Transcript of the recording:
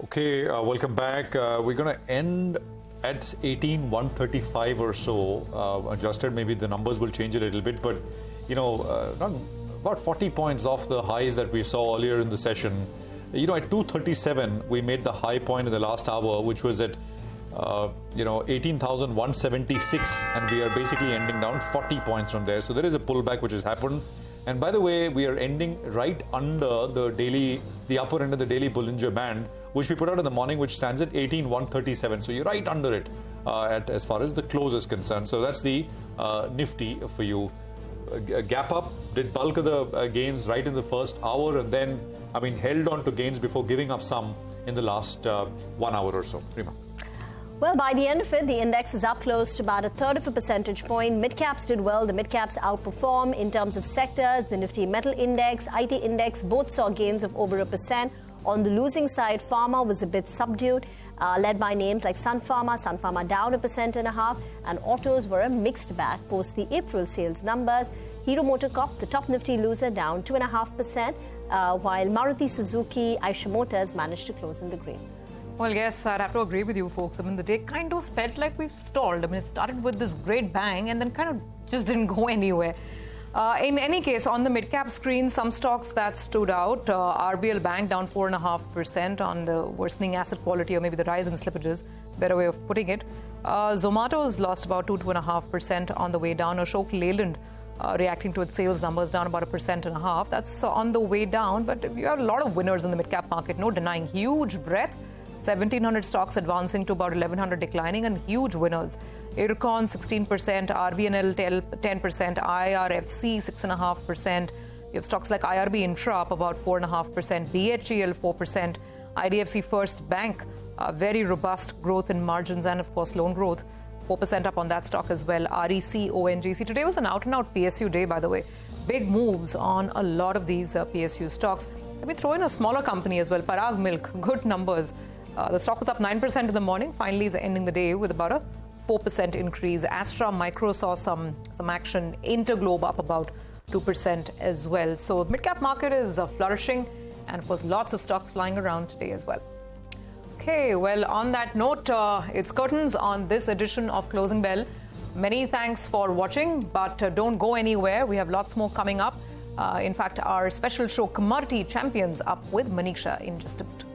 Okay, welcome back. We're going to end at 18,135 or so. Adjusted, maybe the numbers will change a little bit, but not about 40 points off the highs that we saw earlier in the session. At 237, we made the high point in the last hour, which was at 18,176, and we are basically ending down 40 points from there. So there is a pullback which has happened. And by the way, we are ending right under the upper end of the daily Bollinger Band, which we put out in the morning, which stands at 18,137. So you're right under it as far as the close is concerned. So that's the Nifty for you. Gap up, did bulk of the gains right in the first hour, and then, held on to gains before giving up some in the last 1 hour or so. Prima. Well, by the end of it, the index is up close to about 1/3 of a percentage point. Mid-caps did well. The mid-caps outperform in terms of sectors. The Nifty Metal Index, IT Index, both saw gains of over 1%. On the losing side, Pharma was a bit subdued, led by names like Sun Pharma down 1.5%, and autos were a mixed bag post the April sales numbers. Hero MotoCorp, the top Nifty loser, down 2.5%, while Maruti Suzuki, Eicher Motors managed to close in the green. Well, yes, I'd have to agree with you folks. The day kind of felt like we've stalled. It started with this great bang and then kind of just didn't go anywhere. In any case, on the mid-cap screen, some stocks that stood out. RBL Bank down 4.5% on the worsening asset quality, or maybe the rise in slippages, better way of putting it. Zomato's lost about 2.5% on the way down. Ashok Leyland reacting to its sales numbers, down about 1.5%. That's on the way down, but you have a lot of winners in the mid-cap market, no denying. Huge breadth. 1,700 stocks advancing to about 1,100 declining, and huge winners. Ircon 16%, RVNL 10%, IRFC 6.5%. You have stocks like IRB Infra up about 4.5%, BHEL 4%, IDFC First Bank, very robust growth in margins and of course loan growth, 4% up on that stock as well. REC, ONGC. Today was an out-and-out PSU day, by the way. Big moves on a lot of these PSU stocks. Let me throw in a smaller company as well, Parag Milk, good numbers. The stock was up 9% in the morning, finally is ending the day with about a 4% increase. Astra Micro saw some action. Interglobe up about 2% as well. So mid-cap market is flourishing, and of course lots of stocks flying around today as well. Okay, well, on that note, it's curtains on this edition of Closing Bell. Many thanks for watching, but don't go anywhere. We have lots more coming up. In fact, our special show Commodity Champions up with Manisha in just a bit.